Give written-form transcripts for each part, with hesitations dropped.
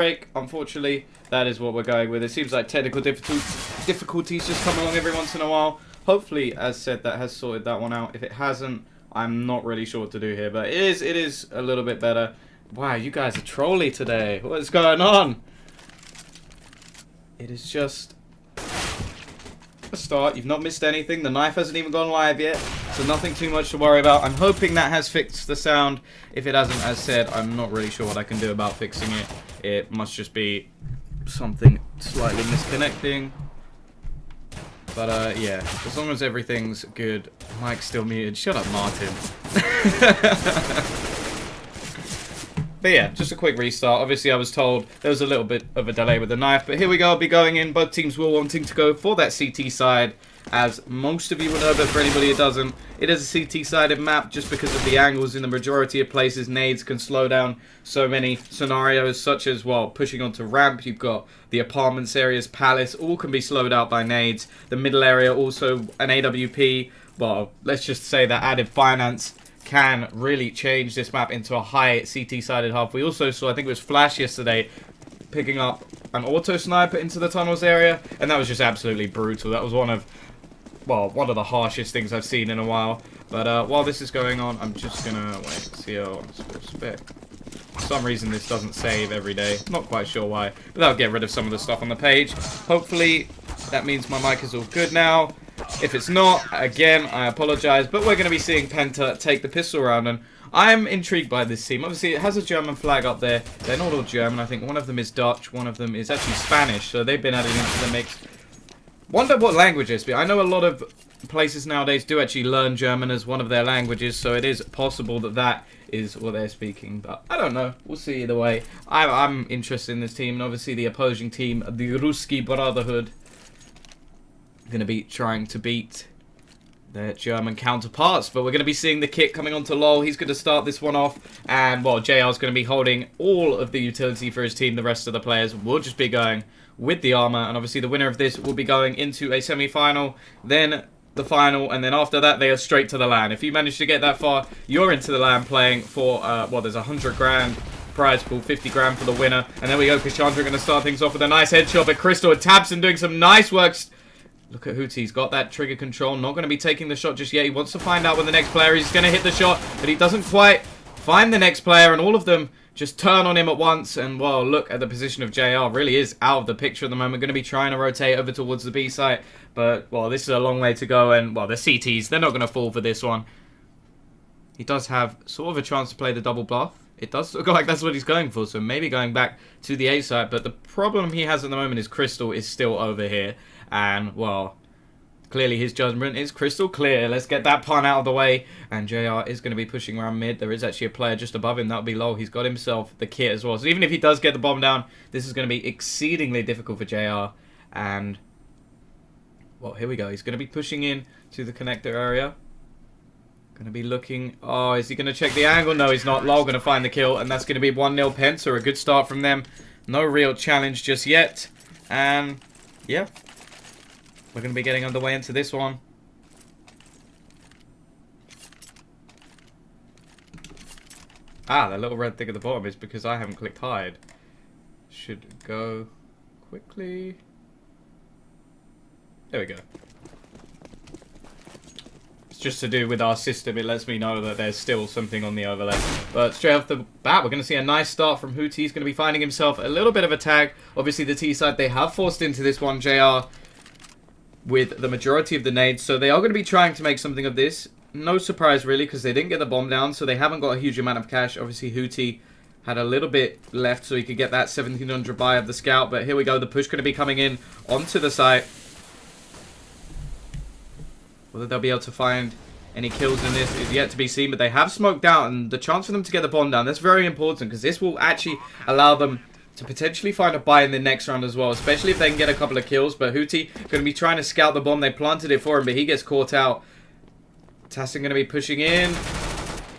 break. Unfortunately, that is what we're going with. It seems like technical difficulties just come along every once in a while. Hopefully, as said, that has sorted that one out. If it hasn't, I'm not really sure what to do here, but it is a little bit better. Wow, you guys are trolly today. What is going on? It is just a start. You've not missed anything. The knife hasn't even gone live yet, so nothing too much to worry about. I'm hoping that has fixed the sound. If it hasn't, as said, I'm not really sure what I can do about fixing it. It must just be something slightly misconnecting. But yeah, as long as everything's good. Mike's still muted. Shut up, Martin. But yeah, just a quick restart. Obviously, I was told there was a little bit of a delay with the knife, but here we go. I'll be going in. Both teams were wanting to go for that CT side, as most of you will know, but for anybody who doesn't, it is a CT-sided map just because of the angles in the majority of places. Nades can slow down so many scenarios, such as, well, pushing onto ramp. You've got the apartments areas, palace, all can be slowed out by nades. The middle area, also an AWP. Well, let's just say that added finance can really change this map into a high CT-sided half. We also saw, I think it was Flash yesterday, picking up an auto sniper into the tunnels area, and that was just absolutely brutal. That was one of the harshest things I've seen in a while. But while this is going on, I'm just gonna wait. CO spec. For some reason, this doesn't save every day. Not quite sure why, but that'll get rid of some of the stuff on the page. Hopefully, that means my mic is all good now. If it's not, again, I apologize, but we're going to be seeing Penta take the pistol round, and I'm intrigued by this team. Obviously, it has a German flag up there. They're not all German. I think one of them is Dutch, one of them is actually Spanish, so they've been added into the mix. Wonder what language it's. I know a lot of places nowadays do actually learn German as one of their languages, so it is possible that that is what they're speaking, but I don't know. We'll see either way. I'm interested in this team, and obviously the opposing team, the Ruski Brotherhood, going to be trying to beat their German counterparts, but we're going to be seeing the kit coming onto LoL. He's going to start this one off, and well, JR's going to be holding all of the utility for his team. The rest of the players will just be going with the armor, and obviously the winner of this will be going into a semi-final, then the final, and then after that they are straight to the LAN. If you manage to get that far, you're into the LAN playing for well, there's 100 grand prize pool, 50 grand for the winner, and then we go. Cassandra going to start things off with a nice headshot, but Crystal and Tabson doing some nice work. Look at Hootie, he's got that trigger control, not going to be taking the shot just yet. He wants to find out when the next player is. He's going to hit the shot, but he doesn't quite find the next player, and all of them just turn on him at once. And, well, look at the position of JR. Really is out of the picture at the moment. Going to be trying to rotate over towards the B site, but, well, this is a long way to go, and, well, the CTs, they're not going to fall for this one. He does have sort of a chance to play the double bluff. It does look like that's what he's going for, so maybe going back to the A site, but the problem he has at the moment is Crystal is still over here. And, well, clearly his judgment is crystal clear. Let's get that pun out of the way. And JR is going to be pushing around mid. There is actually a player just above him. That would be low. He's got himself the kit as well. So even if he does get the bomb down, this is going to be exceedingly difficult for JR. And, well, here we go. He's going to be pushing in to the connector area. Going to be looking. Oh, is he going to check the angle? No, he's not. Lol going to find the kill. And that's going to be 1-0 Penta. A good start from them. No real challenge just yet. And, yeah. We're going to be getting underway into this one. Ah, that little red thing at the bottom is because I haven't clicked hide. Should go quickly. There we go. It's just to do with our system. It lets me know that there's still something on the overlay. But straight off the bat, we're going to see a nice start from Hootie. He's going to be finding himself a little bit of a tag. Obviously, the T side, they have forced into this one, JR, with the majority of the nades, so they are going to be trying to make something of this. No surprise really, because they didn't get the bomb down, so they haven't got a huge amount of cash. Obviously Hootie had a little bit left so he could get that 1700 buy of the scout, but here we go. The push going to be coming in onto the site. Whether they'll be able to find any kills in this is yet to be seen, but they have smoked out, and the chance for them to get the bomb down, that's very important, because this will actually allow them to potentially find a buy in the next round as well, especially if they can get a couple of kills. But Hootie going to be trying to scout the bomb. They planted it for him, but he gets caught out. Tassin going to be pushing in.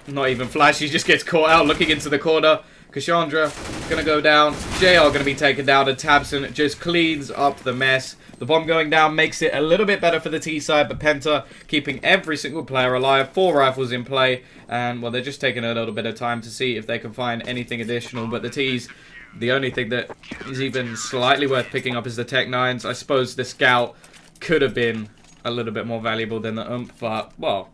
Not even Flash, he just gets caught out looking into the corner. Cassandra going to go down. JR going to be taken down, and Tabson just cleans up the mess. The bomb going down makes it a little bit better for the T side, but Penta keeping every single player alive. 4 rifles in play, and, well, they're just taking a little bit of time to see if they can find anything additional. But the T's The only thing that is even slightly worth picking up is the Tech 9s. I suppose the Scout could have been a little bit more valuable than the Ump, but, well.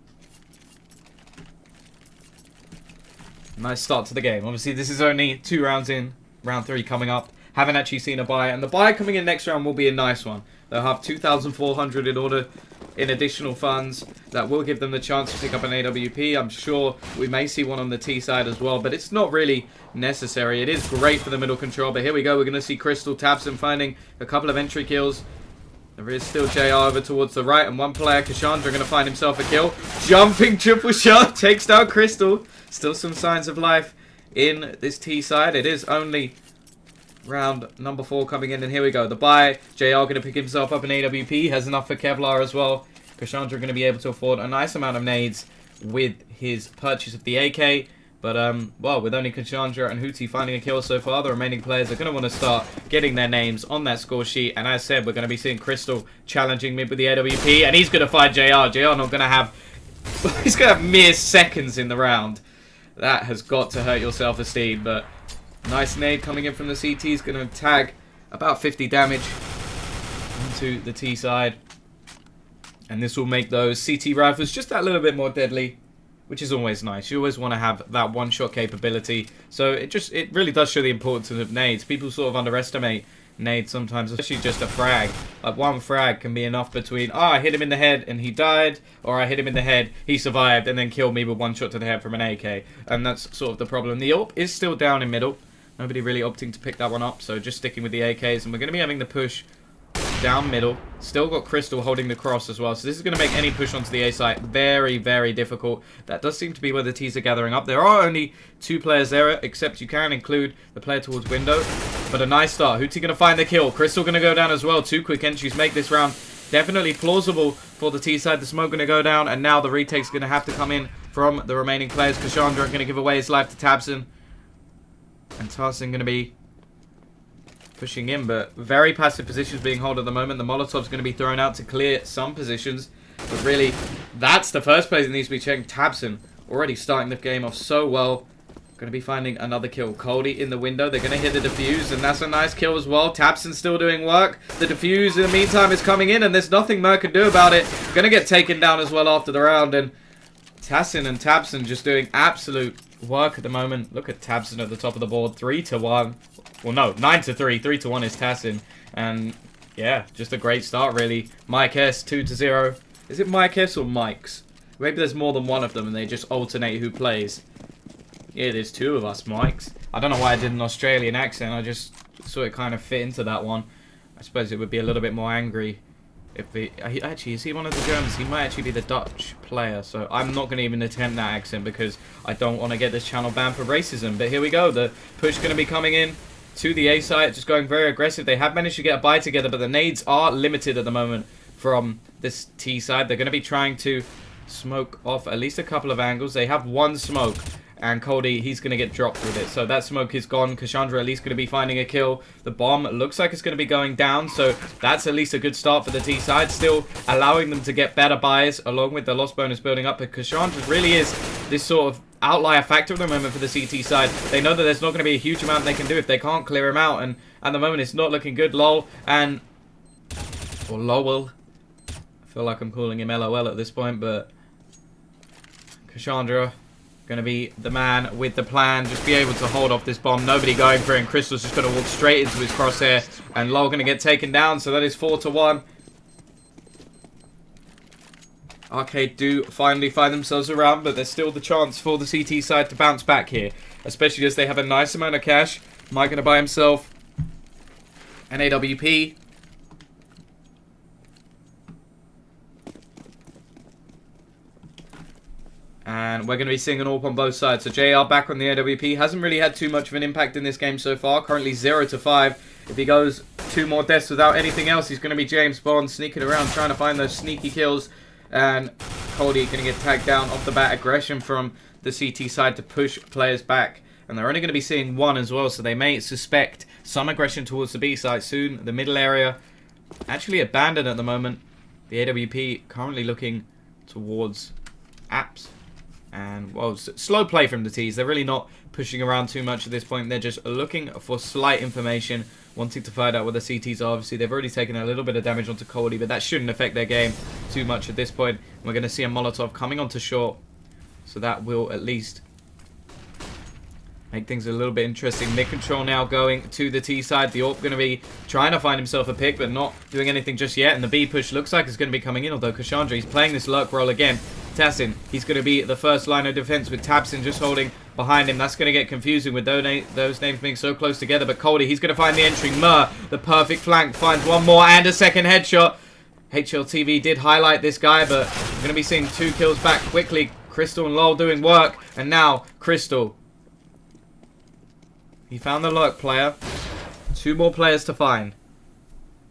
Nice start to the game. Obviously, this is only 2 rounds in. Round 3 coming up. Haven't actually seen a buy, and the buy coming in next round will be a nice one. They'll have 2,400 in additional funds. That will give them the chance to pick up an AWP. I'm sure we may see one on the T side as well, but it's not really necessary. It is great for the middle control, but here we go. We're going to see Crystal Tabson finding a couple of entry kills. There is still JR over towards the right, and one player, Cassandra, going to find himself a kill. Jumping triple shot, takes down Crystal. Still some signs of life in this T side. It is only round number 4 coming in, and here we go. The buy, JR going to pick himself up an AWP, has enough for Kevlar as well. Cassandra going to be able to afford a nice amount of nades with his purchase of the AK. But, well, with only Cassandra and Hootie finding a kill so far, the remaining players are going to want to start getting their names on that score sheet. And as said, we're going to be seeing Crystal challenging mid with the AWP, and he's going to find JR. JR not going to have... he's going to have mere seconds in the round. That has got to hurt your self-esteem, but... nice nade coming in from the CT. Is going to tag about 50 damage into the T side. And this will make those CT rifles just that little bit more deadly, which is always nice. You always want to have that one-shot capability. So it really does show the importance of nades. People sort of underestimate nades sometimes, especially just a frag. Like one frag can be enough between, oh, I hit him in the head and he died, or I hit him in the head, he survived, and then killed me with one shot to the head from an AK. And that's sort of the problem. The AWP is still down in middle. Nobody really opting to pick that one up, so just sticking with the AKs. And we're going to be having the push down middle. Still got Crystal holding the cross as well. So this is going to make any push onto the A site very, very difficult. That does seem to be where the T's are gathering up. There are only 2 players there, except you can include the player towards window. But a nice start. Hootie going to find the kill. Crystal going to go down as well. 2 quick entries make this round definitely plausible for the T side. The smoke going to go down, and now the retake's going to have to come in from the remaining players. Cassandra going to give away his life to Tabson. And Tarsin going to be pushing in, but very passive positions being held at the moment. The Molotov's going to be thrown out to clear some positions. But really, that's the first place that needs to be checked. Tabson already starting the game off so well. Going to be finding another kill. Cody in the window. They're going to hit the defuse, and that's a nice kill as well. Tabson still doing work. The defuse in the meantime is coming in, and there's nothing Merc can do about it. Going to get taken down as well after the round, and Tassin and Tabson just doing absolute work at the moment. Look at Tabson at the top of the board. 3-1. Well, no, 9-3. 3-1 is Tassin. And, yeah, just a great start, really. Mike S, 2-0. Is it Mike S or Mike's? Maybe there's more than one of them and they just alternate who plays. Yeah, there's 2 of us Mikes. I don't know why I did an Australian accent. I just saw it kind of fit into that one. I suppose it would be a little bit more angry. Actually, is he one of the Germans? He might actually be the Dutch player, so I'm not going to even attempt that accent because I don't want to get this channel banned for racism. But here we go. The push going to be coming in to the A site, just going very aggressive. They have managed to get a buy together, but the nades are limited at the moment from this T side. They're going to be trying to smoke off at least a couple of angles. They have one smoke, and Cody, he's going to get dropped with it. So that smoke is gone. Cassandra at least going to be finding a kill. The bomb looks like it's going to be going down. So that's at least a good start for the T side. Still allowing them to get better buys along with the loss bonus building up. But Cassandra really is this sort of outlier factor at the moment for the CT side. They know that there's not going to be a huge amount they can do if they can't clear him out. And at the moment, it's not looking good. LOL and... or Lowell. I feel like I'm calling him LOL at this point. But Cassandra... going to be the man with the plan. Just be able to hold off this bomb. Nobody going for it. And Crystal's just going to walk straight into his crosshair. And Lowell going to get taken down. So that is 4-1. Arcade do finally find themselves around. But there's still the chance for the CT side to bounce back here. Especially as they have a nice amount of cash. Mike going to buy himself an AWP. And we're going to be seeing an AWP on both sides. So JR back on the AWP. Hasn't really had too much of an impact in this game so far. Currently 0-5. If he goes 2 more deaths without anything else, he's going to be James Bond sneaking around trying to find those sneaky kills. And Cody going to get tagged down off the bat. Aggression from the CT side to push players back. And they're only going to be seeing 1 as well. So they may suspect some aggression towards the B side soon. The middle area actually abandoned at the moment. The AWP currently looking towards apps. And, well, slow play from the T's. They're really not pushing around too much at this point. They're just looking for slight information, wanting to find out what the CTs are. Obviously, they've already taken a little bit of damage onto Cody, but that shouldn't affect their game too much at this point. We're going to see a Molotov coming onto short, so that will at least make things a little bit interesting. Mid control now going to the T side. The AWP going to be trying to find himself a pick, but not doing anything just yet. And the B push looks like it's going to be coming in, although Cassandra, he's playing this lurk role again. Tassin, he's going to be the first line of defense with Tabsin just holding behind him. That's going to get confusing with those names being so close together. But Cody, he's going to find the entry. Mur, the perfect flank, finds one more and a second headshot. HLTV did highlight this guy, but we're going to be seeing 2 kills back quickly. Crystal and Lowell doing work, and now Crystal. He found the lurk player. 2 more players to find.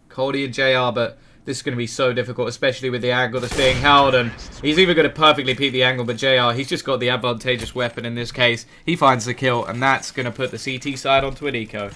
Cody and JR, but this is going to be so difficult, especially with the angle that's being held. And he's even going to perfectly peek the angle, but JR, he's just got the advantageous weapon in this case. He finds the kill, and that's going to put the CT side onto an eco.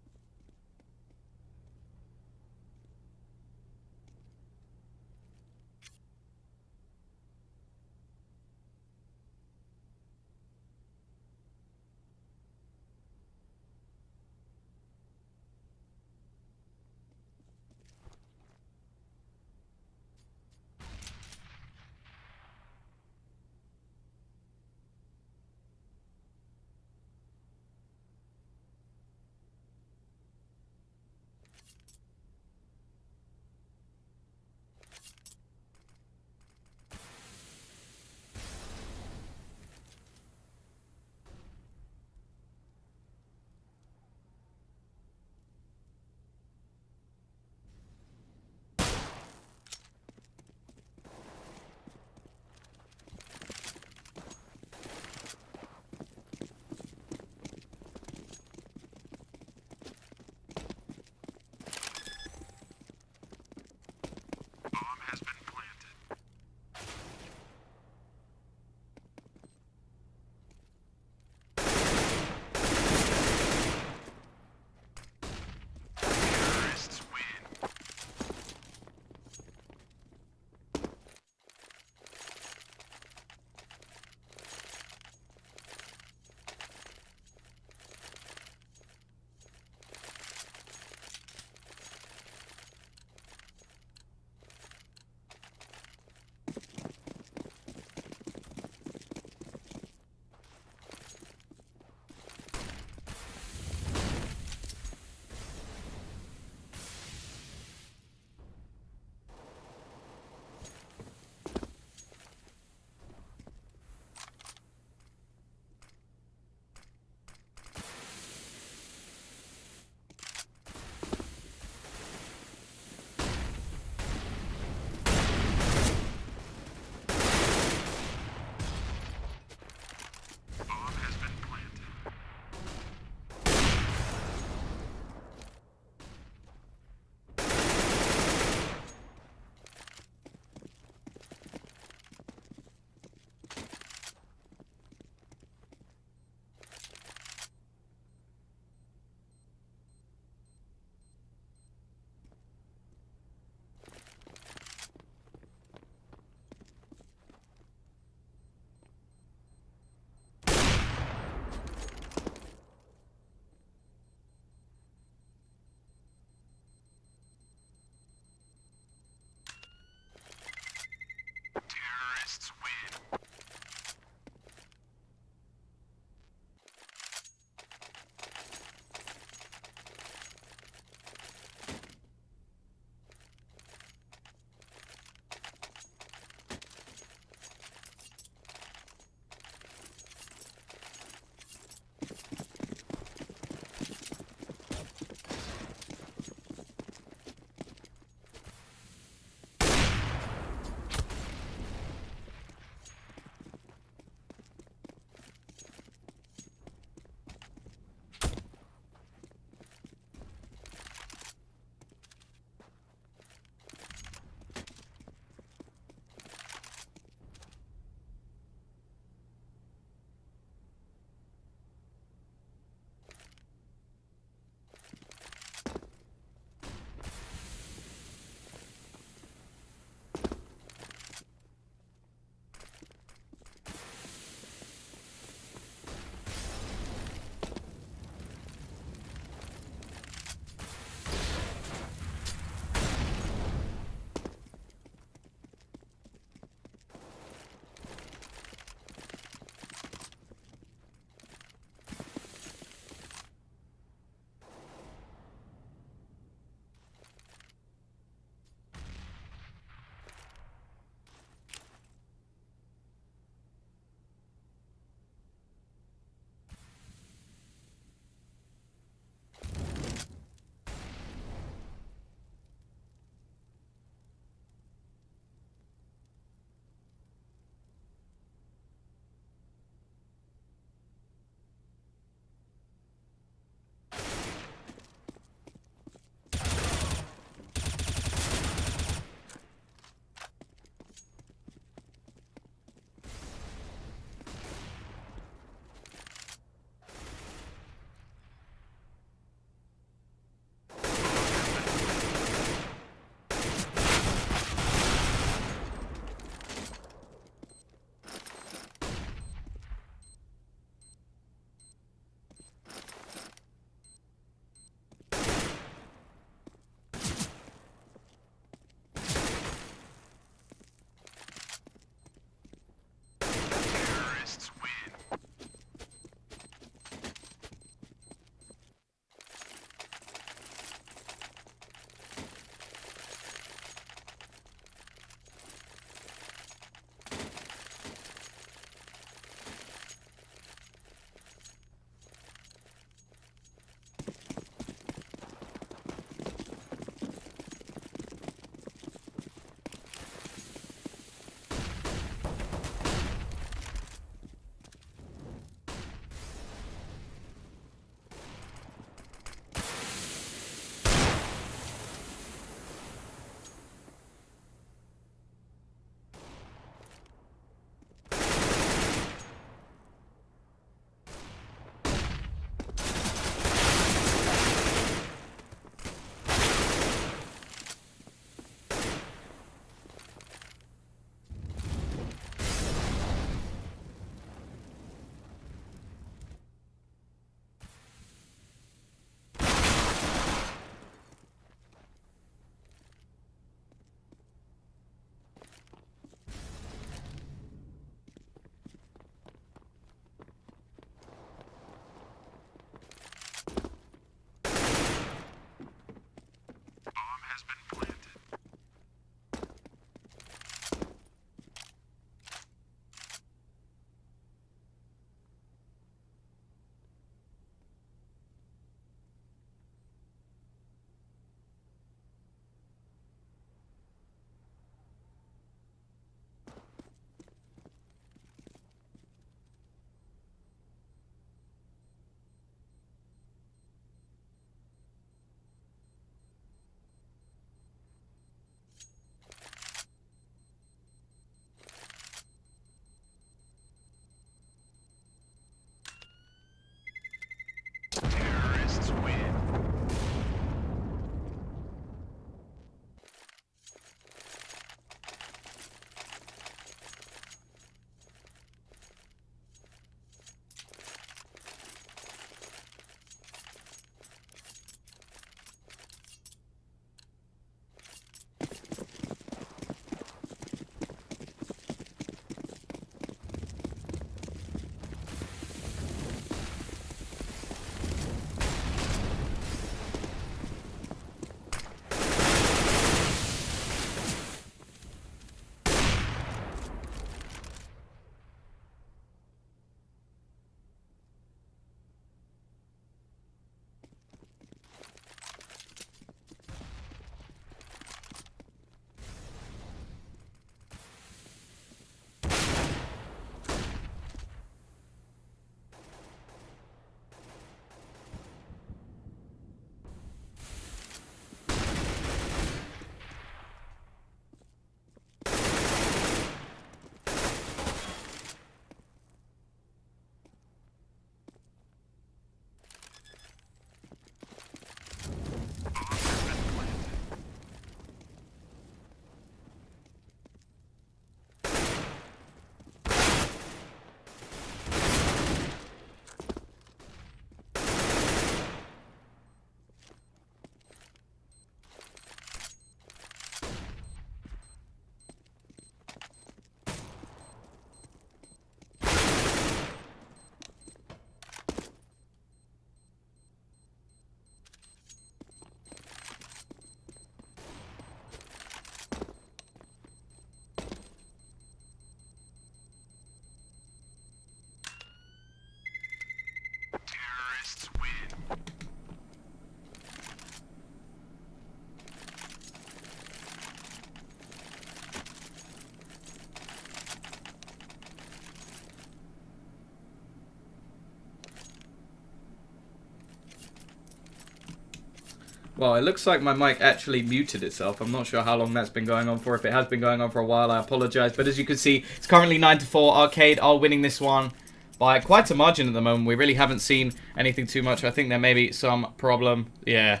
Well, it looks like my mic actually muted itself. I'm not sure how long that's been going on for. If it has been going on for a while, I apologize. But as you can see, it's currently 9-4. Arcade are winning this one by quite a margin at the moment. We really haven't seen anything too much. I think there may be some problem. Yeah.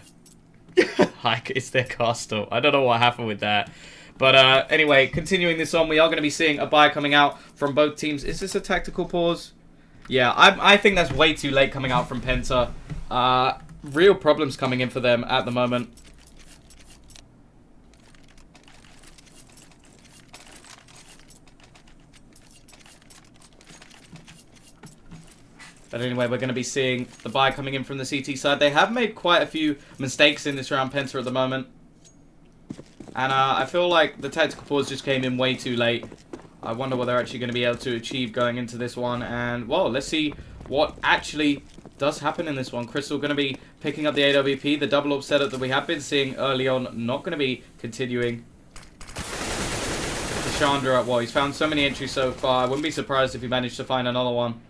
Like, it's their castle. I don't know what happened with that. But anyway, continuing this on, we are going to be seeing a buy coming out from both teams. Is this a tactical pause? Yeah, I think that's way too late coming out from Penta. Real problems coming in for them at the moment. But anyway, we're going to be seeing the buy coming in from the CT side. They have made quite a few mistakes in this round, Penta, at the moment. And I feel like the tactical pause just came in way too late. I wonder what they're actually going to be able to achieve going into this one. And, well, let's see what actually does happen in this one. Crystal going to be picking up the AWP. The double up setup that we have been seeing early on, not going to be continuing. Chandra, well, he's found so many entries so far. I wouldn't be surprised if he managed to find another one.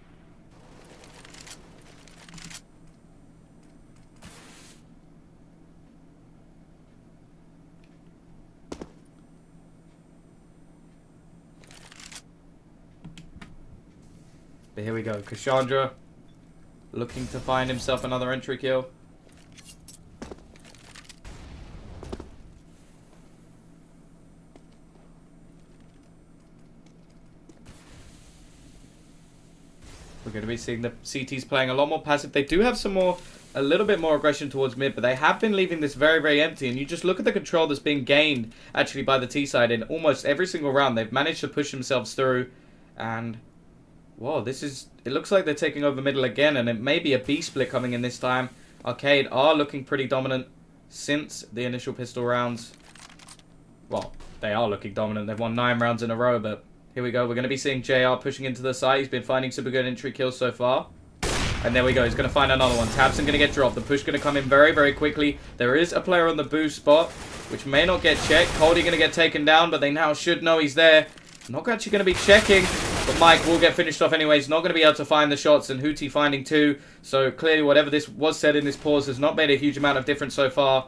But here we go. Cassandra looking to find himself another entry kill. We're going to be seeing the CTs playing a lot more passive. They do have a little bit more aggression towards mid, but they have been leaving this very, very empty. And you just look at the control that's being gained actually by the T side in almost every single round. They've managed to push themselves through. And whoa, it looks like they're taking over middle again, and it may be a B split coming in this time. Arcade are looking pretty dominant since the initial pistol rounds. Well, they are looking dominant. They've won 9 rounds in a row, but here we go. We're going to be seeing JR pushing into the side. He's been finding super good entry kills so far. And there we go. He's going to find another one. Tabson going to get dropped. The push going to come in very, very quickly. There is a player on the boost spot, which may not get checked. Cody going to get taken down, but they now should know he's there. Not actually going to be checking, but Mike will get finished off anyway. He's not going to be able to find the shots, and Hootie finding 2. So clearly whatever this was said in this pause has not made a huge amount of difference so far.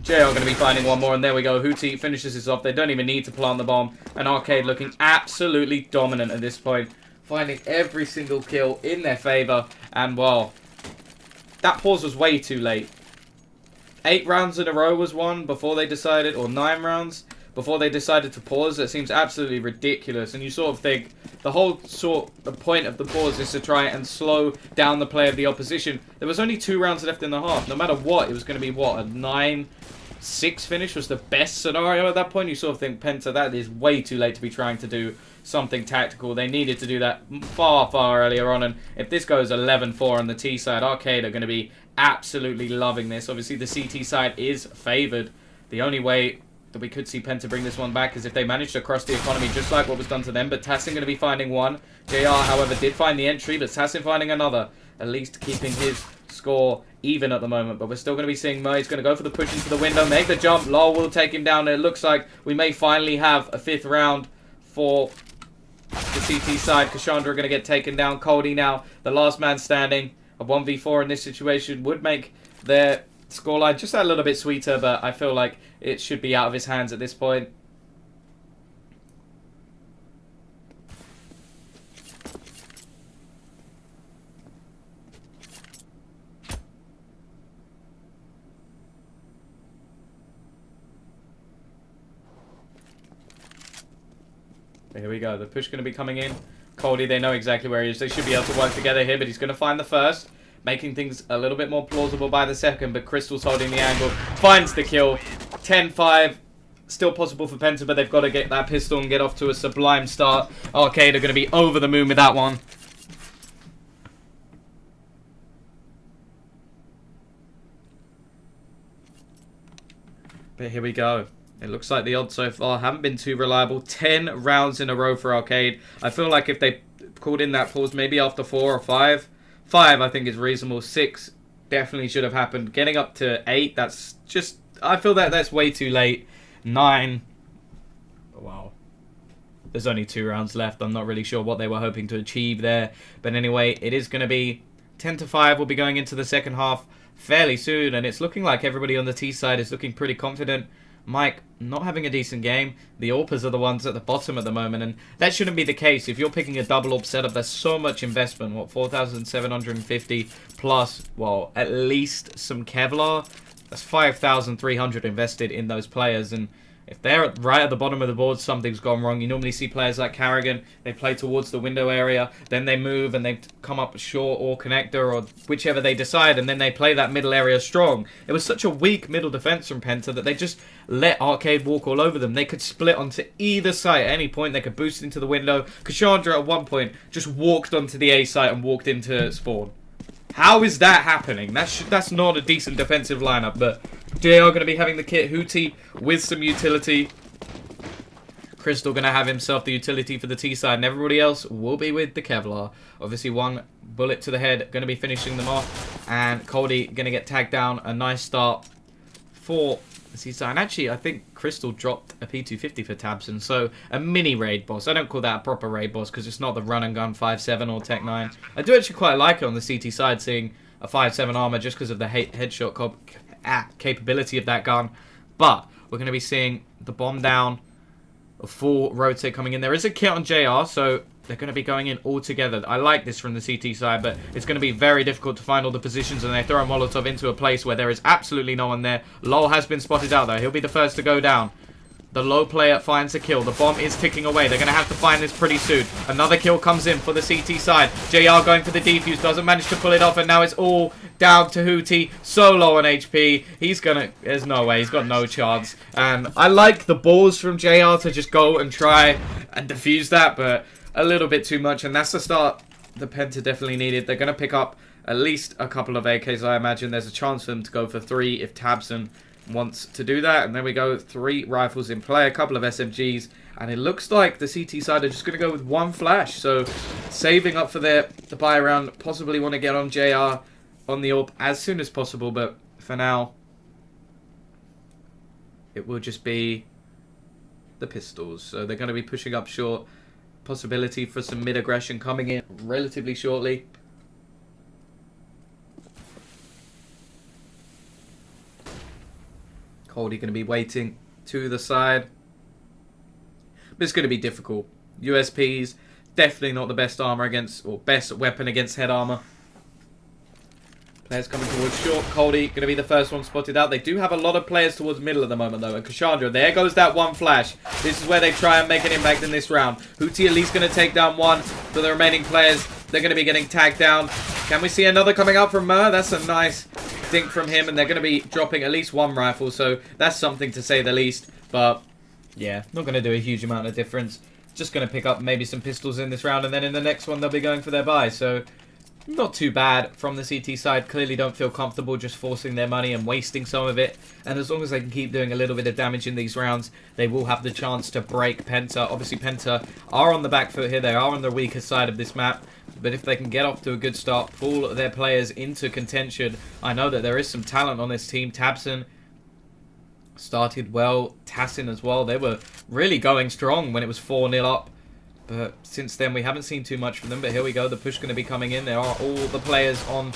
JR going to be finding one more, and there we go. Hootie finishes this off. They don't even need to plant the bomb. And Arcade looking absolutely dominant at this point, finding every single kill in their favor. And, well, that pause was way too late. 8 rounds in a row was won before they decided, or 9 rounds before they decided to pause. It seems absolutely ridiculous. And you sort of think the point of the pause is to try and slow down the play of the opposition. There was only 2 rounds left in the half. No matter what, it was going to be, what, a 9-6 finish was the best scenario at that point. You sort of think, Penta, that is way too late to be trying to do something tactical. They needed to do that far, far earlier on. And if this goes 11-4 on the T side, Arcade are going to be absolutely loving this. Obviously, the CT side is favored. The only way that we could see Penta bring this one back is if they manage to cross the economy, just like what was done to them. But Tassin going to be finding one. JR, however, did find the entry, but Tassin finding another. At least keeping his score even at the moment. But we're still going to be seeing Murray's going to go for the push into the window, make the jump. Lowell will take him down. It looks like we may finally have a 5th round for the CT side. Cassandra going to get taken down. Cody now, the last man standing. A 1v4 in this situation would make their scoreline just a little bit sweeter, but I feel like it should be out of his hands at this point. Here we go. The push going to be coming in. Cody, they know exactly where he is. They should be able to work together here, but he's going to find the first, making things a little bit more plausible by the second. But Crystal's holding the angle, finds the kill. 10-5. Still possible for Penta, but they've got to get that pistol and get off to a sublime start. Arcade are going to be over the moon with that one. But here we go. It looks like the odds so far haven't been too reliable. 10 rounds in a row for Arcade. I feel like if they called in that pause maybe after 4 or 5. 5 I think is reasonable. 6 definitely should have happened. Getting up to 8, that's just... I feel that that's way too late. 9. Wow. There's only 2 rounds left. I'm not really sure what they were hoping to achieve there. But anyway, it is going to be 10-5. We'll be going into the second half. fairly soon, and it's looking like everybody on the T side is looking pretty confident. Mike not having a decent game. The AWPers are the ones at the bottom at the moment, and that shouldn't be the case. If you're picking a double AWP setup, there's so much investment. What, 4,750 plus, well, at least some Kevlar. That's 5,300 invested in those players, and if they're right at the bottom of the board, something's gone wrong. You normally see players like Carrigan, they play towards the window area, then they move and they come up short or connector or whichever they decide, and then they play that middle area strong. It was such a weak middle defense from Penta that they just let Arcade walk all over them. They could split onto either site at any point. They could boost into the window. Cassandra at one point just walked onto the A site and walked into spawn. How is that happening? That's not a decent defensive lineup, but JR going to be having the kit. Hootie with some utility. Crystal going to have himself the utility for the T side, and everybody else will be with the Kevlar. Obviously, one bullet to the head, going to be finishing them off, and Cody going to get tagged down. A nice start for the T side. And actually, I think Crystal dropped a P250 for Tabson, so a mini raid boss. I don't call that a proper raid boss because it's not the run and gun 5.7 or Tech 9. I do actually quite like it on the CT side, seeing a 5.7 armor just because of the headshot capability of that gun. But we're going to be seeing the bomb down, a full rotate coming in. There is a kit on JR, so they're going to be going in all together. I like this from the CT side, but it's going to be very difficult to find all the positions, and they throw a Molotov into a place where there is absolutely no one there. Lol has been spotted out, though. He'll be the first to go down. The low player finds a kill. The bomb is ticking away. They're going to have to find this pretty soon. Another kill comes in for the CT side. JR going for the defuse. Doesn't manage to pull it off. And now it's all down to Hootie. So low on HP. He's going to... There's no way. He's got no chance. And I like the balls from JR to just go and try and defuse that. But a little bit too much. And that's the start the Penta definitely needed. They're going to pick up at least a couple of AKs, I imagine. There's a chance for them to go for 3 if Tabson wants to do that. And then we go 3 rifles in play, a couple of SMGs, and it looks like the CT side are just going to go with 1 flash, so saving up for the buy round. Possibly want to get on JR on the AWP as soon as possible, but for now it will just be the pistols. So they're going to be pushing up short. Possibility for some mid aggression coming in relatively shortly. Cody going to be waiting to the side. But it's going to be difficult. USPs, definitely not the best armor against, or best weapon against head armor. Players coming towards short. Cody going to be the first one spotted out. They do have a lot of players towards middle at the moment, though. And Cassandra, there goes that 1 flash. This is where they try and make an impact in this round. Hootie at least going to take down 1. For the remaining players, they're going to be getting tagged down. Can we see another coming out from Mer? That's a nice dink from him, and they're going to be dropping at least 1 rifle, so that's something to say the least. But yeah, not going to do a huge amount of difference. Just going to pick up maybe some pistols in this round, and then in the next one they'll be going for their buy. So not too bad from the CT side. Clearly don't feel comfortable just forcing their money and wasting some of it, and as long as they can keep doing a little bit of damage in these rounds, they will have the chance to break Penta. Obviously Penta are on the back foot here. They are on the weaker side of this map. But if they can get off to a good start, pull their players into contention, I know that there is some talent on this team. Tabson started well. Tassin as well. They were really going strong when it was 4-0 up. But since then, we haven't seen too much from them. But here we go. The push going to be coming in. There are all the players on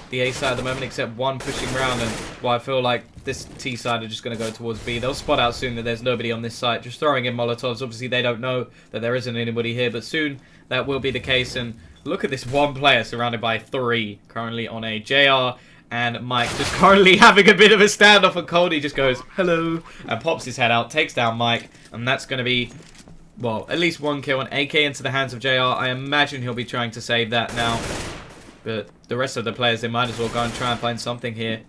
the A side at the moment, except one pushing round. And well, I feel like this T side are just going to go towards B. They'll spot out soon that there's nobody on this site. Just throwing in Molotovs. Obviously, they don't know that there isn't anybody here. But soon, that will be the case. And look at this one player surrounded by 3 currently on A. JR and Mike just currently having a bit of a standoff, and Cody just goes, hello, and pops his head out, takes down Mike, and that's going to be, well, at least 1 kill, an AK into the hands of JR. I imagine he'll be trying to save that now, but the rest of the players, they might as well go and try and find something here.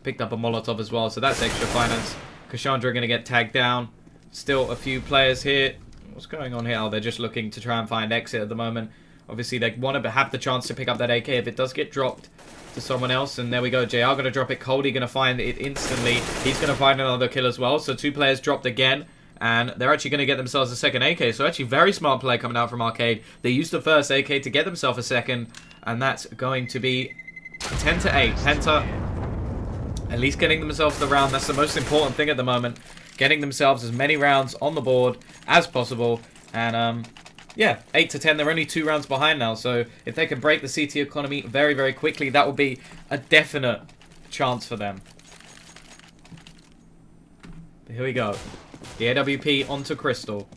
Picked up a Molotov as well, so that's extra finance. Cassandra going to get tagged down. Still a few players here. What's going on here? Oh, they're just looking to try and find exit at the moment. Obviously, they want to have the chance to pick up that AK if it does get dropped to someone else. And there we go. JR going to drop it. Cody going to find it instantly. He's going to find another kill as well. So 2 players dropped again. And they're actually going to get themselves a second AK. So actually, very smart play coming out from Arcade. They used the first AK to get themselves a second. And that's going to be 10-8. Penta at least getting themselves the round. That's the most important thing at the moment. Getting themselves as many rounds on the board as possible. And Yeah, 8 to 10. They're only 2 rounds behind now. So if they can break the CT economy very, very quickly, that will be a definite chance for them. But here we go. The AWP onto Crystal.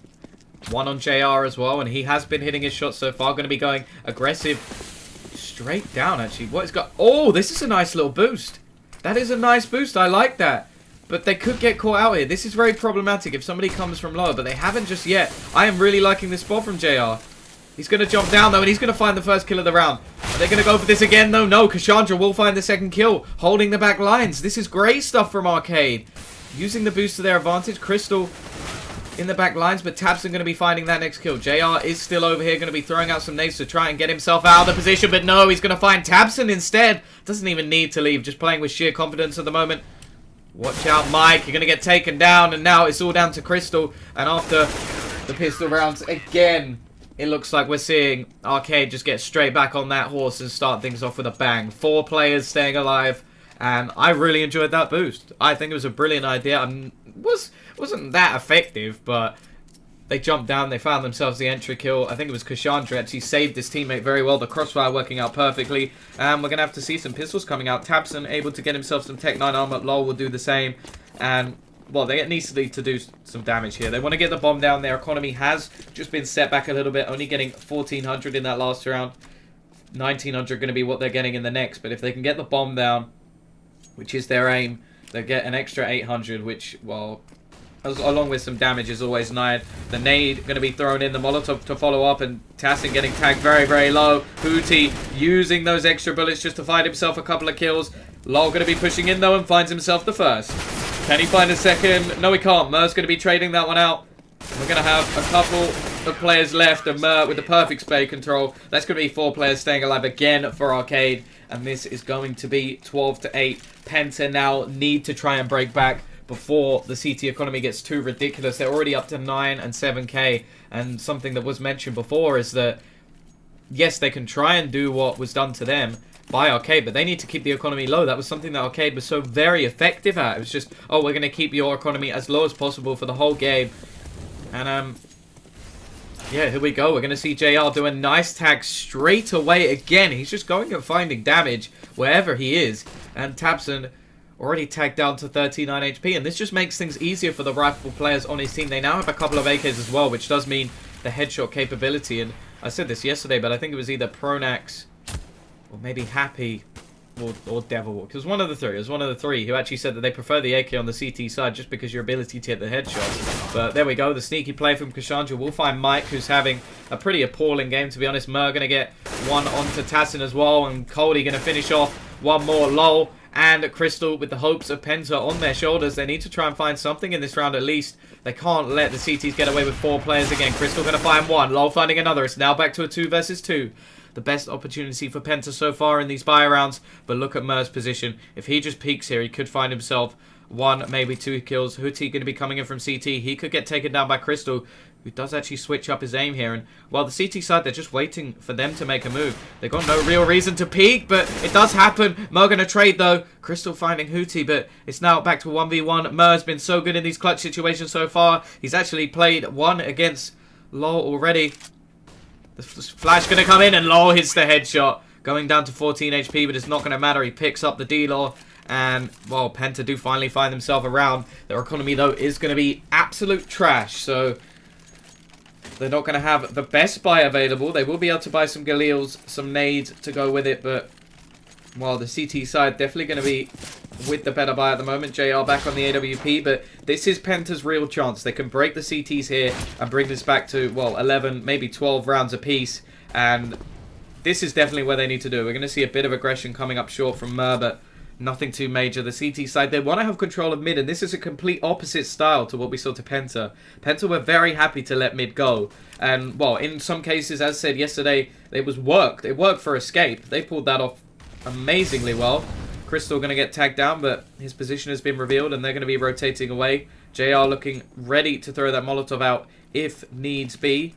One on JR as well, and he has been hitting his shots so far. Going to be going aggressive straight down, actually. What is got? Oh, this is a nice little boost. That is a nice boost. I like that. But they could get caught out here. This is very problematic if somebody comes from lower, but they haven't just yet. I am really liking this spot from JR. He's going to jump down, though, and he's going to find the first kill of the round. Are they going to go for this again? No, no. Cassandra will find the second kill, holding the back lines. This is great stuff from Arcade. Using the boost to their advantage. Crystal in the back lines, but Tabson going to be finding that next kill. JR is still over here, going to be throwing out some nades to try and get himself out of the position, but no, he's going to find Tabson instead. Doesn't even need to leave, just playing with sheer confidence at the moment. Watch out, Mike. You're going to get taken down, and now it's all down to Crystal. And after the pistol rounds again, it looks like we're seeing Arcade just get straight back on that horse and start things off with a bang. 4 players staying alive, and I really enjoyed that boost. I think it was a brilliant idea. Wasn't that effective, but they jumped down, they found themselves the entry kill. I think it was Cassandra actually saved his teammate very well. The crossfire working out perfectly. And we're going to have to see some pistols coming out. Tabson able to get himself some Tech 9 armor. Lol will do the same. And, well, they need to do some damage here. They want to get the bomb down. Their economy has just been set back a little bit. Only getting 1,400 in that last round. 1,900 going to be what they're getting in the next. But if they can get the bomb down, which is their aim, they'll get an extra 800, which, well, along with some damage is always nice. The nade going to be thrown in, the Molotov to follow up, and Tassin getting tagged very, very low. Hootie using those extra bullets just to find himself a couple of kills. Lol going to be pushing in though and finds himself the first. Can he find a second? No, he can't. Mer's going to be trading that one out. We're going to have a couple of players left, and Mer with the perfect spray control. That's going to be 4 players staying alive again for Arcade, and this is going to be 12 to 8. Penta now need to try and break back before the CT economy gets too ridiculous. They're already up to 9 and 7k, and something that was mentioned before is that, yes, they can try and do what was done to them by Arcade, but they need to keep the economy low. That was something that Arcade was so very effective at. It was just, oh, we're going to keep your economy as low as possible for the whole game. And, yeah, here we go. We're going to see JR do a nice tag straight away again. He's just going and finding damage wherever he is. And Tabson already tagged down to 39 HP, and this just makes things easier for the rifle players on his team. They now have a couple of AKs as well, which does mean the headshot capability. And I said this yesterday, but I think it was either Pronax or maybe Happy or Devil. It was one of the three. It was one of the three who actually said that they prefer the AK on the CT side just because your ability to hit the headshots. But there we go. The sneaky play from Cassandra. We'll find Mike, who's having a pretty appalling game, to be honest. Mer going to get one onto Tassin as well, and Cody going to finish off one more. Lol. And Crystal, with the hopes of Penta on their shoulders, they need to try and find something in this round at least. They can't let the CTs get away with 4 players again. Crystal going to find one. Lol finding another. It's now back to a 2 versus 2. The best opportunity for Penta so far in these buy rounds. But look at Mer's position. If he just peeks here, he could find himself 1, maybe 2 kills. Hootie going to be coming in from CT. He could get taken down by Crystal, who does actually switch up his aim here. And while the CT side, they're just waiting for them to make a move. They've got no real reason to peek, but it does happen. Mer going to trade though. Crystal finding Hootie, but it's now back to 1v1. Mer's been so good in these clutch situations so far. He's actually played 1 against Lol already. The flash going to come in, and Lol hits the headshot. Going down to 14 HP, but it's not going to matter. He picks up the D-Law. And, well, Penta do finally find themselves around. Their economy, though, is going to be absolute trash. So they're not going to have the best buy available. They will be able to buy some Galils, some nades to go with it. But, well, the CT side definitely going to be with the better buy at the moment. JR back on the AWP. But this is Penta's real chance. They can break the CTs here and bring this back to, well, 11, maybe 12 rounds apiece. And this is definitely where they need to do. We're going to see a bit of aggression coming up short from Mer, but nothing too major. The CT side, they want to have control of mid, and this is a complete opposite style to what we saw to Penta. Penta were very happy to let mid go. And, well, in some cases, as said yesterday, it was work. It worked for escape. They pulled that off amazingly well. Crystal going to get tagged down, but his position has been revealed, and they're going to be rotating away. JR looking ready to throw that Molotov out if needs be.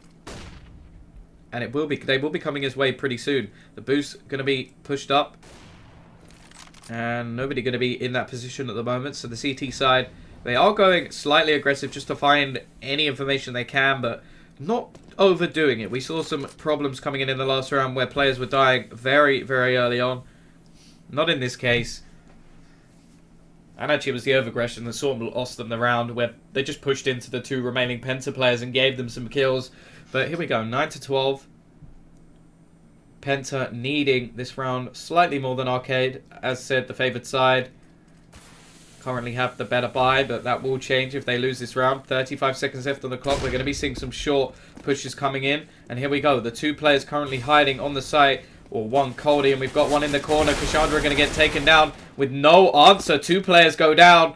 And it will be, they will be coming his way pretty soon. The boost going to be pushed up. And nobody going to be in that position at the moment. So the CT side, they are going slightly aggressive just to find any information they can, but not overdoing it. We saw some problems coming in the last round where players were dying very, very early on. Not in this case. And actually it was the overaggression that sort of lost them the round, where they just pushed into the 2 remaining Penta players and gave them some kills. But here we go, 9-12. Penta needing this round slightly more than Arcade. As said, the favoured side currently have the better buy, but that will change if they lose this round. 35 seconds left on the clock. We're going to be seeing some short pushes coming in. And here we go. The 2 players currently hiding on the site. Or one Cody, and we've got one in the corner. Cassandra going to get taken down with no answer. 2 players go down.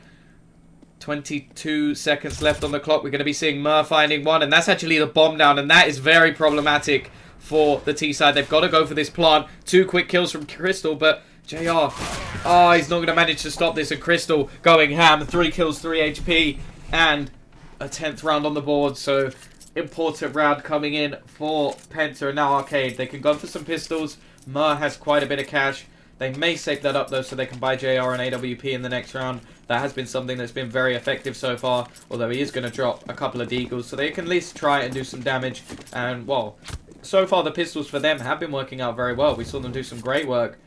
22 seconds left on the clock. We're going to be seeing Mur finding one, and that's actually the bomb down, and that is very problematic for the T side. They've got to go for this plant. 2 quick kills from Crystal, but JR, oh, he's not going to manage to stop this, and Crystal going ham. 3 kills, 3 HP, and a 10th round on the board, so important round coming in for Penta and now Arcade. They can go for some pistols. Mur has quite a bit of cash. They may save that up though so they can buy JR and AWP in the next round. That has been something that's been very effective so far, although he is going to drop a couple of deagles, so they can at least try and do some damage. And well, so far the pistols for them have been working out very well. We saw them do some great work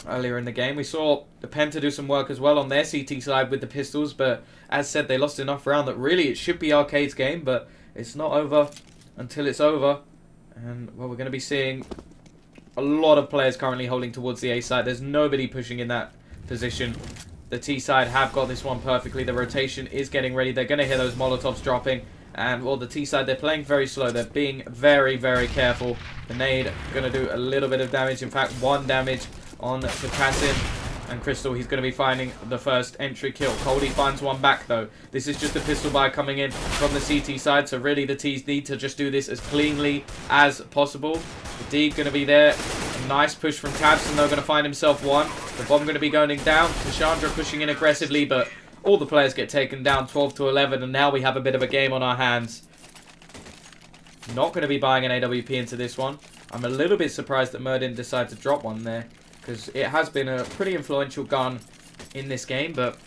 earlier in the game. We saw the Penta do some work as well on their CT side with the pistols, but as said, they lost enough round that really it should be Arcade's game, but it's not over until it's over. And well, we're going to be seeing a lot of players currently holding towards the A side. There's nobody pushing in that position. The T side have got this one perfectly. The rotation is getting ready. They're going to hear those Molotovs dropping. And well, the T side, they're playing very slow. They're being very, very careful. The nade going to do a little bit of damage. In fact, 1 damage on Potassin. And Crystal, he's going to be finding the first entry kill. Cody finds one back, though. This is just a pistol buy coming in from the CT side. So really, the T's need to just do this as cleanly as possible. The D going to be there. A nice push from Tabson, though, going to find himself one. The bomb going to be going down. Cassandra pushing in aggressively, but all the players get taken down 12-11. And now we have a bit of a game on our hands. Not going to be buying an AWP into this one. I'm a little bit surprised that Mur didn't decide to drop one there, because it has been a pretty influential gun in this game, but,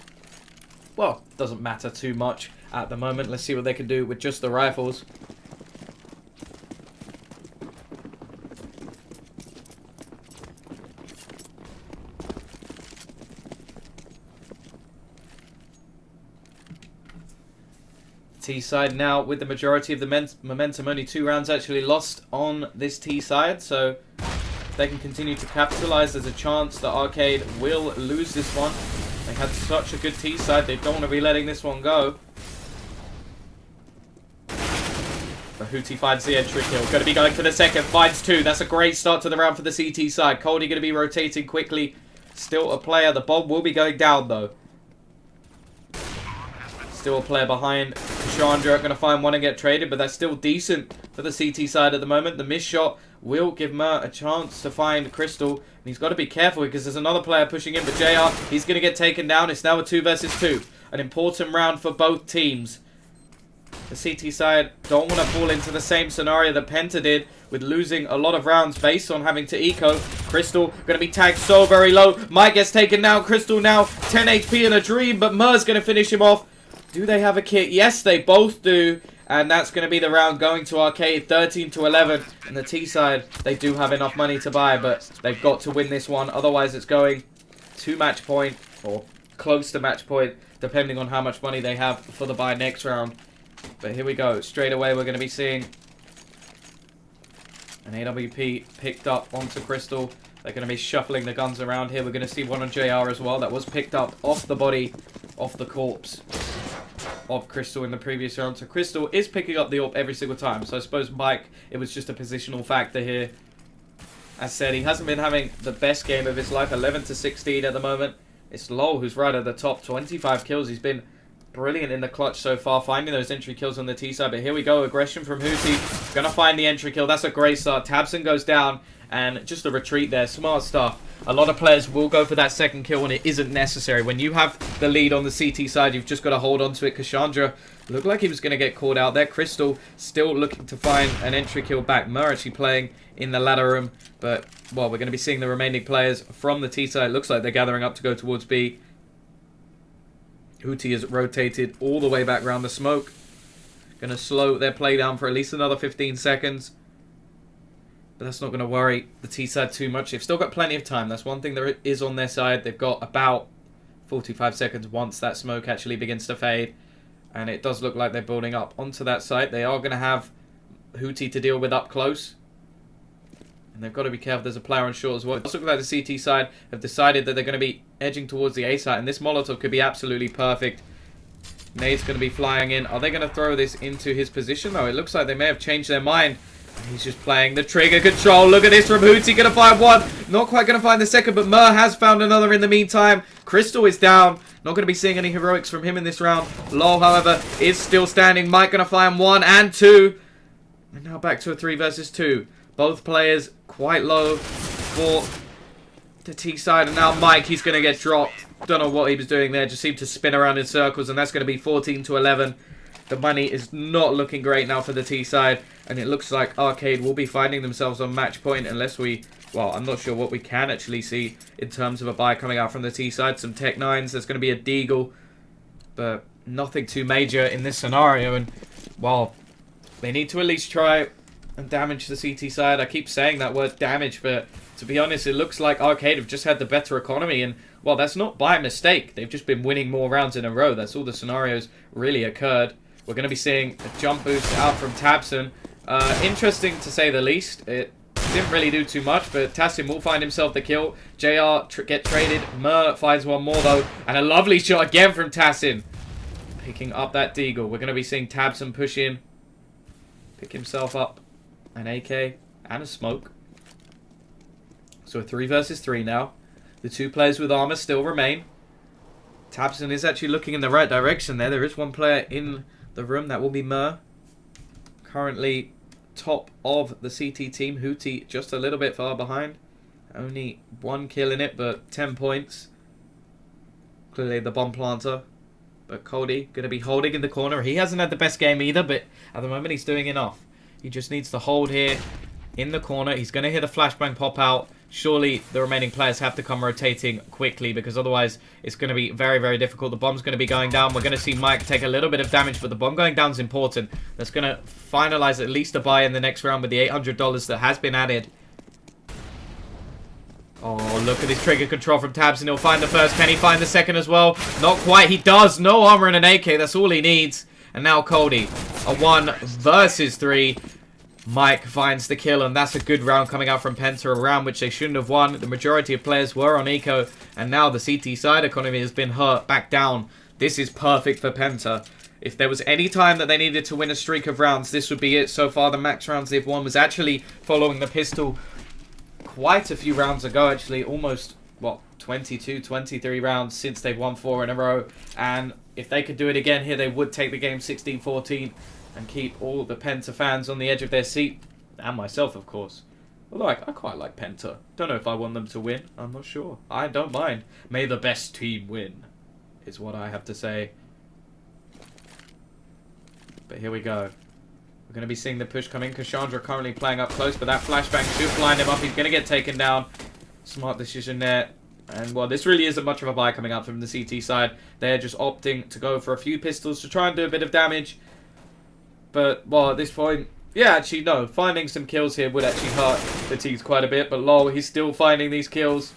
well, doesn't matter too much at the moment. Let's see what they can do with just the rifles. T side now with the majority of the momentum. Only 2 rounds actually lost on this T side, so if they can continue to capitalize, there's a chance that Arcade will lose this one. They had such a good T side, they don't want to be letting this one go. But Hootie finds the entry kill. Going to be going for the second, finds 2. That's a great start to the round for the CT side. Cody going to be rotating quickly. Still a player. The bomb will be going down though. Still a player behind. Cassandra going to find one and get traded, but that's still decent for the CT side at the moment. The missed shot will give Mur a chance to find Crystal. And he's got to be careful because there's another player pushing in, but JR, he's going to get taken down. It's now a 2 versus 2. An important round for both teams. The CT side don't want to fall into the same scenario that Penta did with losing a lot of rounds based on having to eco. Crystal going to be tagged so very low. Mike gets taken down. Crystal now 10 HP in a dream, but Mur's going to finish him off. Do they have a kit? Yes, they both do. And that's going to be the round going to Arcade, 13-11. And the T side, they do have enough money to buy, but they've got to win this one. Otherwise, it's going to match point, or close to match point, depending on how much money they have for the buy next round. But here we go. Straight away, we're going to be seeing an AWP picked up onto Crystal. They're going to be shuffling the guns around here. We're going to see one on JR as well. That was picked up off the body, off the corpse of Crystal in the previous round. So Crystal is picking up the AWP every single time. So I suppose Mike, it was just a positional factor here. As said, he hasn't been having the best game of his life. 11-16 at the moment. It's Lowell who's right at the top. 25 kills. He's been brilliant in the clutch so far, finding those entry kills on the T side. But here we go. Aggression from Hootie. Gonna find the entry kill. That's a great start. Tabson goes down. And just a retreat there. Smart stuff. A lot of players will go for that second kill when it isn't necessary. When you have the lead on the CT side, you've just got to hold on to it. Cassandra looked like he was going to get caught out there. Crystal still looking to find an entry kill back. Mur actually playing in the ladder room. But, well, we're going to be seeing the remaining players from the T side. Looks like they're gathering up to go towards B. Hootie is rotated all the way back around the smoke. Going to slow their play down for at least another 15 seconds. But that's not going to worry the T side too much. They've still got plenty of time. That's one thing that is on their side. They've got about 45 seconds once that smoke actually begins to fade. And it does look like they're building up onto that site. They are going to have Hootie to deal with up close. And they've got to be careful. There's a player on short as well. It does look like the CT side have decided that they're going to be edging towards the A site. And this Molotov could be absolutely perfect. Nade's going to be flying in. Are they going to throw this into his position? No, it looks like they may have changed their mind. He's just playing the trigger control. Look at this from Hootie. Going to find one. Not quite going to find the second, but Mur has found another in the meantime. Crystal is down. Not going to be seeing any heroics from him in this round. Lol, however, is still standing. Mike going to find 1 and 2. And now back to a 3 versus 2. Both players quite low for the T side. And now Mike, he's going to get dropped. Don't know what he was doing there. Just seemed to spin around in circles. And that's going to be 14 to 11. The money is not looking great now for the T side. And it looks like Arcade will be finding themselves on match point unless we... Well, I'm not sure what we can actually see in terms of a buy coming out from the T side. Some Tech 9s. There's going to be a Deagle. But nothing too major in this scenario. And, well, they need to at least try and damage the CT side. I keep saying that word damage, but to be honest, it looks like Arcade have just had the better economy. And, well, that's not by mistake. They've just been winning more rounds in a row. That's all the scenarios really occurred. We're going to be seeing a jump boost out from Tabson. Interesting to say the least. It didn't really do too much, but Tassim will find himself the kill. JR get traded. Mur finds one more, though. And a lovely shot again from Tassim. Picking up that Deagle. We're going to be seeing Tabson push in. Pick himself up. An AK and a smoke. So a 3 versus 3 now. The 2 players with armor still remain. Tabson is actually looking in the right direction there. There is one player in the room. That will be Mur. Currently top of the CT team. Hootie just a little bit far behind. Only 1 kill in it, but 10 points. Clearly the bomb planter. But Cody going to be holding in the corner. He hasn't had the best game either, but at the moment he's doing enough. He just needs to hold here in the corner. He's going to hear the flashbang pop out. Surely the remaining players have to come rotating quickly because otherwise it's going to be very, very difficult. The bomb's going to be going down. We're going to see Mike take a little bit of damage, but the bomb going down is important. That's going to finalize at least a buy in the next round with the $800 that has been added. Oh, look at this trigger control from Tabs, and he'll find the first. Can he find the second as well? Not quite. He does. No armor and an AK. That's all he needs. And now Cody, a 1 versus 3. Mike finds the kill, and that's a good round coming out from Penta, a round which they shouldn't have won. The majority of players were on eco, and now the CT side economy has been hurt back down. This is perfect for Penta. If there was any time that they needed to win a streak of rounds, this would be it. So far, the max rounds they've won was actually following the pistol quite a few rounds ago, actually. Almost, what, 22, 23 rounds since they've won 4 in a row. And if they could do it again here, they would take the game 16-14. And keep all the Penta fans on the edge of their seat. And myself, of course. Although I quite like Penta. Don't know if I want them to win. I'm not sure. I don't mind. May the best team win. Is what I have to say. But here we go. We're going to be seeing the push come in. Cassandra currently playing up close. But that flashbang should blind him up. He's going to get taken down. Smart decision there. And, well, this really isn't much of a buy coming out from the CT side. They're just opting to go for a few pistols to try and do a bit of damage. But, well, at this point, yeah, actually, no. Finding some kills here would actually hurt the T's quite a bit. But, lol, he's still finding these kills.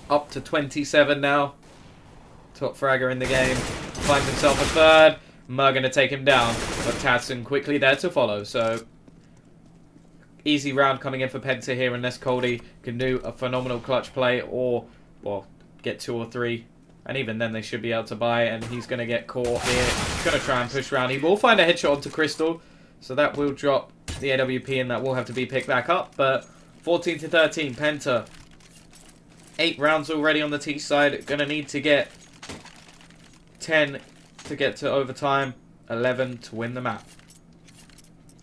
Up to 27 now. Top fragger in the game. Finds himself a third. Mur going to take him down. But Tatson quickly there to follow. So, easy round coming in for Penta here. Unless Cody can do a phenomenal clutch play. Or, well, get 2 or 3. And even then, they should be able to buy. And he's going to get caught here. He's going to try and push around. He will find a headshot onto Crystal. So that will drop the AWP. And that will have to be picked back up. But 14-13. Penta. 8 rounds already on the T side. Going to need to get 10 to get to overtime. 11 to win the map.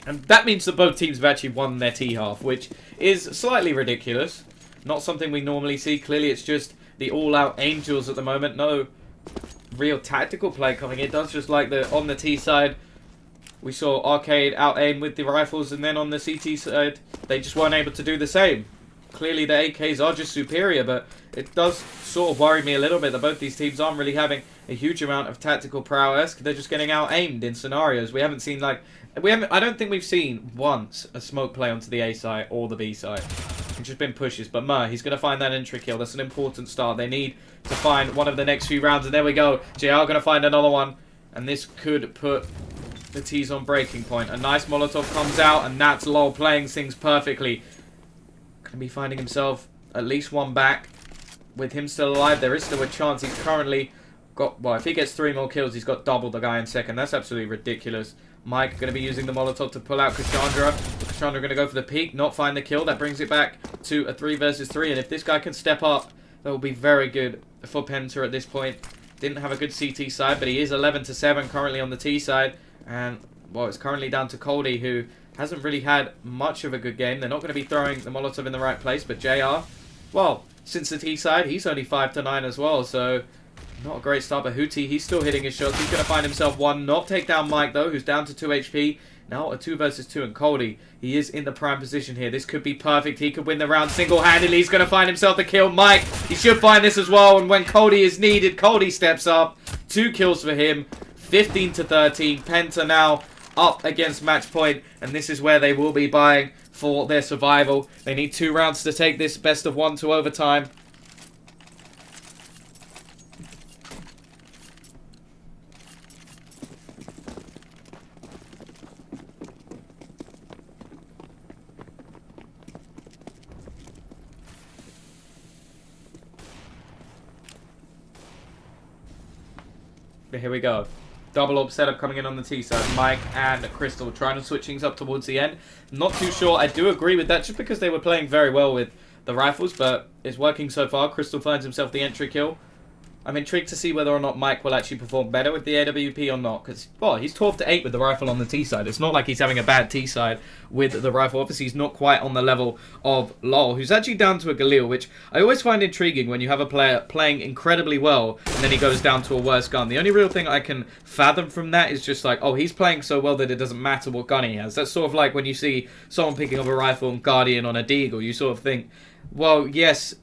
And that means that both teams have actually won their T half. Which is slightly ridiculous. Not something we normally see. Clearly, it's just the all-out Angels at the moment. No real tactical play coming in. It does just like on the T side, we saw Arcade out-aim with the rifles, and then on the CT side, they just weren't able to do the same. clearly the AKs are just superior, but it does sort of worry me a little bit that both these teams aren't really having a huge amount of tactical prowess. They're just getting out-aimed in scenarios. We haven't seen, like... I don't think we've seen once a smoke play onto the A side or the B side. It's just been pushes. But Mer, he's going to find that entry kill. That's an important start. They need to find one of the next few rounds. And there we go. JR going to find another one. And this could put the T's on breaking point. A nice Molotov comes out. And that's LOL playing things perfectly. Going to be finding himself at least one back. With him still alive, there is still a chance. He's currently got... Well, if he gets 3 more kills, he's got double the guy in second. That's absolutely ridiculous. Mike going to be using the Molotov to pull out Cassandra. Cassandra going to go for the peek, not find the kill. That brings it back to a 3 versus 3. And if this guy can step up, that will be very good for Penta at this point. Didn't have a good CT side, but he is 11-7 currently on the T side. And, well, it's currently down to Coldy, who hasn't really had much of a good game. They're not going to be throwing the Molotov in the right place. But JR, well, since the T side, he's only 5-9 as well. So... not a great start, but Hootie, he's still hitting his shots. He's going to find himself one. Not take down Mike, though, who's down to 2 HP. Now a 2 versus 2, and Coldy, he is in the prime position here. This could be perfect. He could win the round single-handedly. He's going to find himself the kill. Mike, he should find this as well, and when Coldy is needed, Coldy steps up. 2 kills for him. 15-13. Penta now up against match point, and this is where they will be buying for their survival. They need 2 rounds to take this best of 1 to overtime. Here we go. Double up setup coming in on the T side. Mike and Crystal trying to switch things up towards the end. Not too sure. I do agree with that just because they were playing very well with the rifles, but it's working so far. Crystal finds himself the entry kill. I'm intrigued to see whether or not Mike will actually perform better with the AWP or not. Because, well, he's 12-8 with the rifle on the T side. It's not like he's having a bad T side with the rifle. Obviously, he's not quite on the level of LOL, who's actually down to a Galil, which I always find intriguing when you have a player playing incredibly well and then he goes down to a worse gun. The only real thing I can fathom from that is just like, oh, he's playing so well that it doesn't matter what gun he has. That's sort of like when you see someone picking up a rifle and Guardian on a Deagle. You sort of think, well, yes,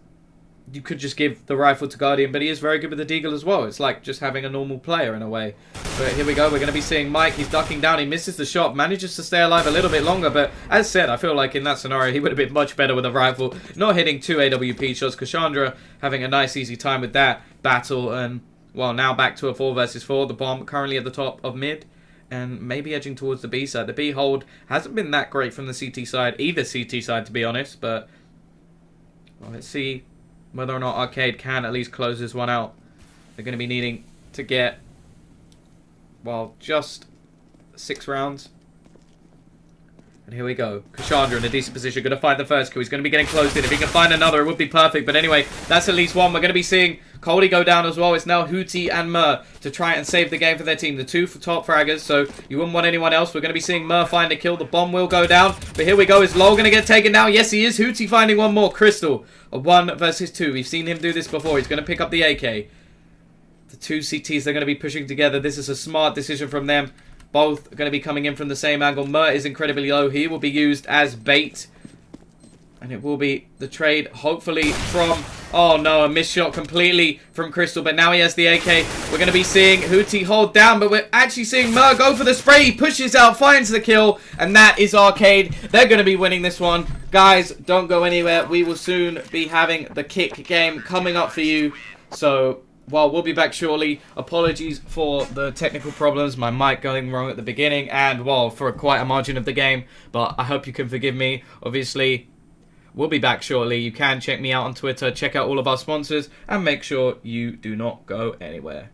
you could just give the rifle to Guardian, but he is very good with the Deagle as well. It's like just having a normal player in a way. But here we go. We're going to be seeing Mike. He's ducking down. He misses the shot. Manages to stay alive a little bit longer. But as said, I feel like in that scenario, he would have been much better with a rifle. Not hitting 2 AWP shots. Cassandra having a nice, easy time with that battle. And, well, now back to a 4 versus 4. The bomb currently at the top of mid. And maybe edging towards the B side. The B hold hasn't been that great from the CT side. Either CT side, to be honest. But, well, let's see whether or not Arcade can at least close this one out. They're going to be needing to get, well, just 6 rounds. And here we go. Cassandra in a decent position. Going to find the first kill. He's going to be getting closed in. If he can find another, it would be perfect. But anyway, that's at least one. We're going to be seeing Coldy go down as well. It's now Hootie and Mer to try and save the game for their team. The 2 top fraggers, so you wouldn't want anyone else. We're going to be seeing Mer find a kill. The bomb will go down. But here we go. Is LOL going to get taken down? Yes, he is. Hootie finding one more. Crystal. A 1 versus 2. We've seen him do this before. He's going to pick up the AK. The 2 CTs, they're going to be pushing together. This is a smart decision from them. Both are going to be coming in from the same angle. Mer is incredibly low. He will be used as bait. And it will be the trade, hopefully, from... Oh, no, a missed shot completely from Crystal. But now he has the AK. We're going to be seeing Hootie hold down. But we're actually seeing Mer go for the spray. He pushes out, finds the kill. And that is Arcade. They're going to be winning this one. Guys, don't go anywhere. We will soon be having the kick game coming up for you. So... well, we'll be back shortly. Apologies for the technical problems, my mic going wrong at the beginning, and, well, for quite a margin of the game. But I hope you can forgive me. Obviously, we'll be back shortly. You can check me out on Twitter, check out all of our sponsors, and make sure you do not go anywhere.